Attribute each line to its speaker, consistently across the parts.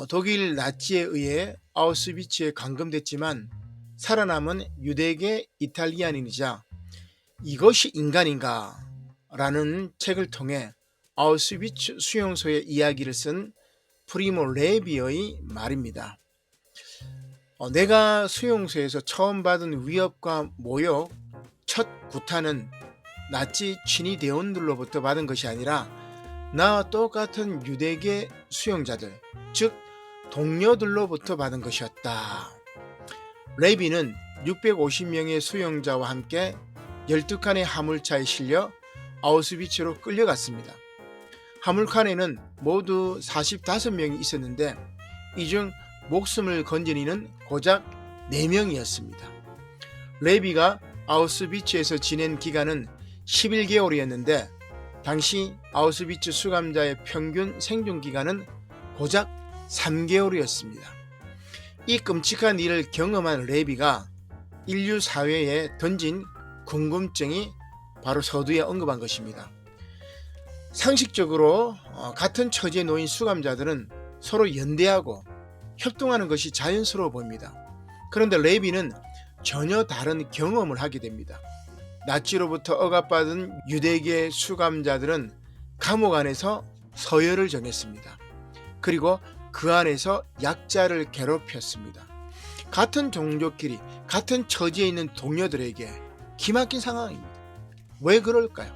Speaker 1: 독일 나치에 의해 아우슈비츠에 감금됐지만 살아남은 유대계 이탈리아인이자 이것이 인간인가? 라는 책을 통해 아우슈비츠 수용소의 이야기를 쓴 프리모 레비의 말입니다. 내가 수용소에서 처음 받은 위협과 모욕, 첫 구타는 나치 친위 대원들로부터 받은 것이 아니라 나와 똑같은 유대계 수용자들, 즉 동료들로부터 받은 것이었다. 레비는 650명의 수용자와 함께 12칸의 화물차에 실려 아우슈비츠로 끌려갔습니다. 화물칸에는 모두 45명이 있었는데 이 중 목숨을 건진 이는 고작 4명이었습니다. 레비가 아우슈비츠에서 지낸 기간은 11개월이었는데 당시 아우슈비츠 수감자의 평균 생존 기간은 고작 3개월이었습니다. 이 끔찍한 일을 경험한 레비가 인류 사회에 던진 궁금증이 바로 서두에 언급한 것입니다. 상식적으로 같은 처지에 놓인 수감자들은 서로 연대하고 협동하는 것이 자연스러워 보입니다. 그런데 레비는 전혀 다른 경험을 하게 됩니다. 나치로부터 억압받은 유대계 수감자들은 감옥 안에서 서열을 정했습니다. 그리고 그 안에서 약자를 괴롭혔습니다. 같은 종족끼리 같은 처지에 있는 동료들에게 기막힌 상황입니다. 왜 그럴까요?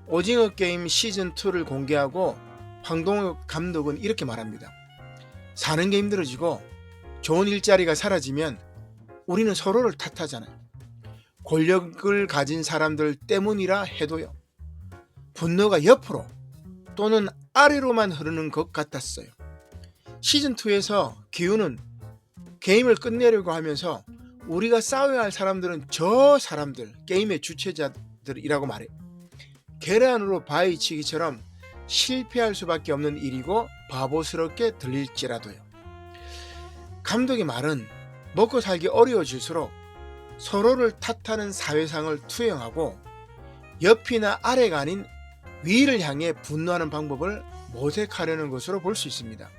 Speaker 1: 오징어 게임 시즌2를 공개하고 황동욱 감독은 이렇게 말합니다. 사는 게 힘들어지고 좋은 일자리가 사라지면 우리는 서로를 탓하잖아요. 권력을 가진 사람들 때문이라 해도요. 분노가 옆으로 또는 아래로만 흐르는 것 같았어요. 시즌2에서 기훈은 게임을 끝내려고 하면서 우리가 싸워야 할 사람들은 저 사람들, 게임의 주체자들이라고 말해요. 계란으로 바위치기처럼 실패할 수밖에 없는 일이고 바보스럽게 들릴지라도요. 감독의 말은 먹고 살기 어려워질수록 서로를 탓하는 사회상을 투영하고 옆이나 아래가 아닌 위를 향해 분노하는 방법을 모색하려는 것으로 볼 수 있습니다.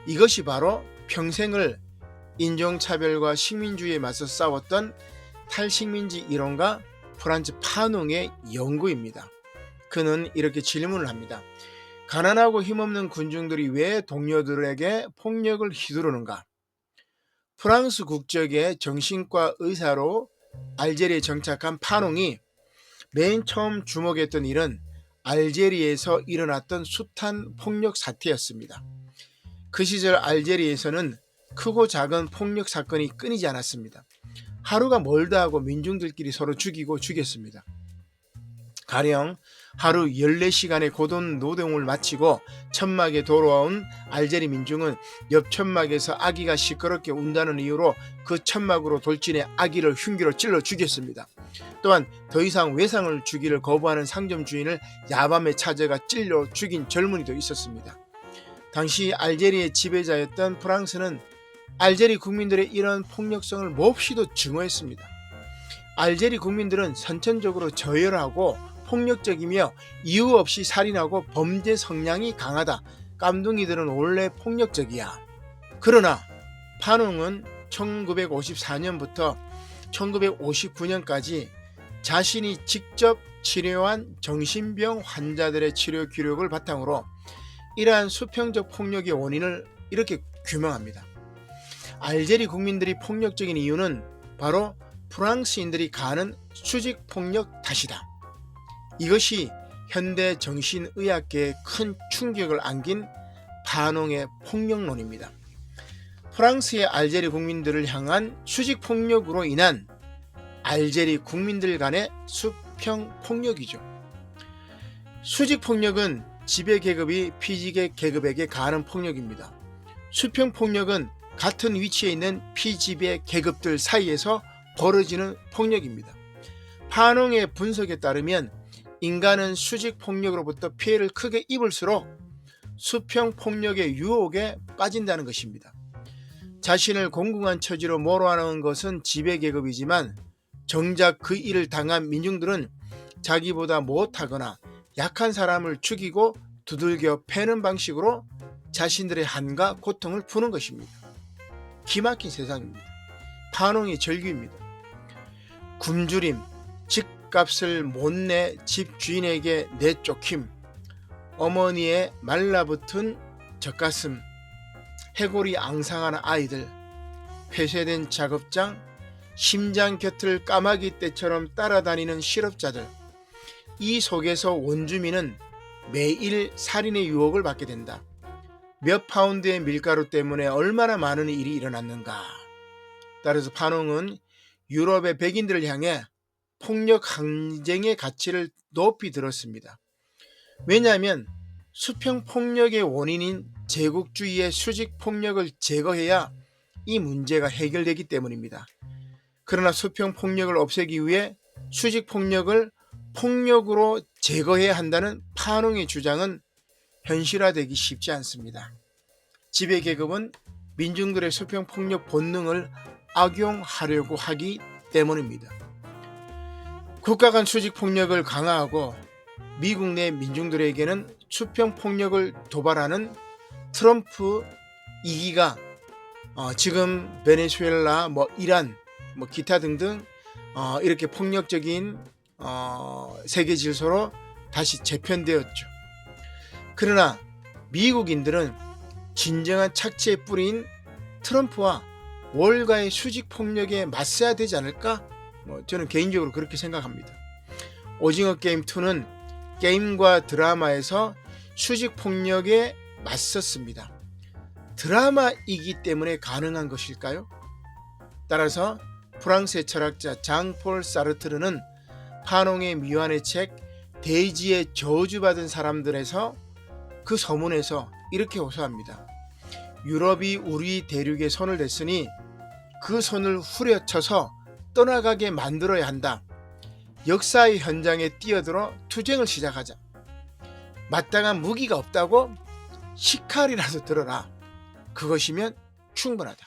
Speaker 1: 이것이 바로 평생을 인종차별과 식민주의에 맞서 싸웠던 탈식민지 이론가 프란츠 파농의 연구입니다. 그는 이렇게 질문을 합니다. 가난하고 힘없는 군중들이 왜 동료들에게 폭력을 휘두르는가? 프랑스 국적의 정신과 의사로 알제리에 정착한 파농이 맨 처음 주목했던 일은 알제리에서 일어났던 숱한 폭력 사태였습니다. 그 시절 알제리에서는 크고 작은 폭력 사건이 끊이지 않았습니다. 하루가 멀다 하고 민중들끼리 서로 죽이고 죽였습니다. 가령 하루 14시간의 고돈 노동을 마치고 천막에 돌아온 알제리 민중은 옆 천막에서 아기가 시끄럽게 운다는 이유로 그 천막으로 돌진해 아기를 흉기로 찔러 죽였습니다. 또한 더 이상 외상을 주기를 거부하는 상점 주인을 야밤에 찾아가 찔러 죽인 젊은이도 있었습니다. 당시 알제리의 지배자였던 프랑스는 알제리 국민들의 이런 폭력성을 몹시도 증오했습니다. 알제리 국민들은 선천적으로 저열하고 폭력적이며 이유 없이 살인하고 범죄 성향이 강하다. 깜둥이들은 원래 폭력적이야. 그러나 파농은 1954년부터 1959년까지 자신이 직접 치료한 정신병 환자들의 치료 기록을 바탕으로 이러한 수평적 폭력의 원인을 이렇게 규명합니다. 알제리 국민들이 폭력적인 이유는 바로 프랑스인들이 가하는 수직 폭력 탓이다. 이것이 현대 정신의학계에 큰 충격을 안긴 파농의 폭력론입니다. 프랑스의 알제리 국민들을 향한 수직 폭력으로 인한 알제리 국민들 간의 수평 폭력이죠. 수직 폭력은 지배 계급이 피지배 계급에게 가하는 폭력입니다. 수평 폭력은 같은 위치에 있는 피지배 계급들 사이에서 벌어지는 폭력입니다. 파농의 분석에 따르면 인간은 수직 폭력으로부터 피해를 크게 입을수록 수평 폭력의 유혹에 빠진다는 것입니다. 자신을 공공한 처지로 몰아넣은 것은 지배계급이지만 정작 그 일을 당한 민중들은 자기보다 못하거나 약한 사람을 죽이고 두들겨 패는 방식으로 자신들의 한과 고통을 푸는 것입니다. 기막힌 세상입니다. 판홍의 절규입니다. 굶주림, 집값을 못 내 집 주인에게 내쫓김, 어머니의 말라붙은 젖가슴, 해골이 앙상한 아이들, 폐쇄된 작업장, 심장 곁을 까마귀 떼처럼 따라다니는 실업자들, 이 속에서 원주민은 매일 살인의 유혹을 받게 된다. 몇 파운드의 밀가루 때문에 얼마나 많은 일이 일어났는가. 따라서 판홍은 유럽의 백인들을 향해 폭력 항쟁의 가치를 높이 들었습니다. 왜냐하면 수평 폭력의 원인인 제국주의의 수직 폭력을 제거해야 이 문제가 해결되기 때문입니다. 그러나 수평 폭력을 없애기 위해 수직 폭력을 폭력으로 제거해야 한다는 판홍의 주장은 현실화되기 쉽지 않습니다. 지배계급은 민중들의 수평 폭력 본능을 악용하려고 하기 때문입니다. 국가 간 수직 폭력을 강화하고 미국 내 민중들에게는 수평 폭력을 도발하는 트럼프 2기가 지금 베네수엘라, 이란, 기타 등등 이렇게 폭력적인 세계 질서로 다시 재편되었죠. 그러나 미국인들은 진정한 착취의 뿌리인 트럼프와 월가의 수직 폭력에 맞서야 되지 않을까? 저는 개인적으로 그렇게 생각합니다. 오징어 게임 2는 게임과 드라마에서 수직 폭력에 맞섰습니다. 드라마이기 때문에 가능한 것일까요? 따라서 프랑스의 철학자 장폴 사르트르는 판홍의 미완의 책 대지에 저주받은 사람들에서 그 서문에서 이렇게 호소합니다. 유럽이 우리 대륙에 손을 댔으니 그 손을 후려쳐서 떠나가게 만들어야 한다. 역사의 현장에 뛰어들어 투쟁을 시작하자. 마땅한 무기가 없다고? 시칼이라도 들어라. 그것이면 충분하다.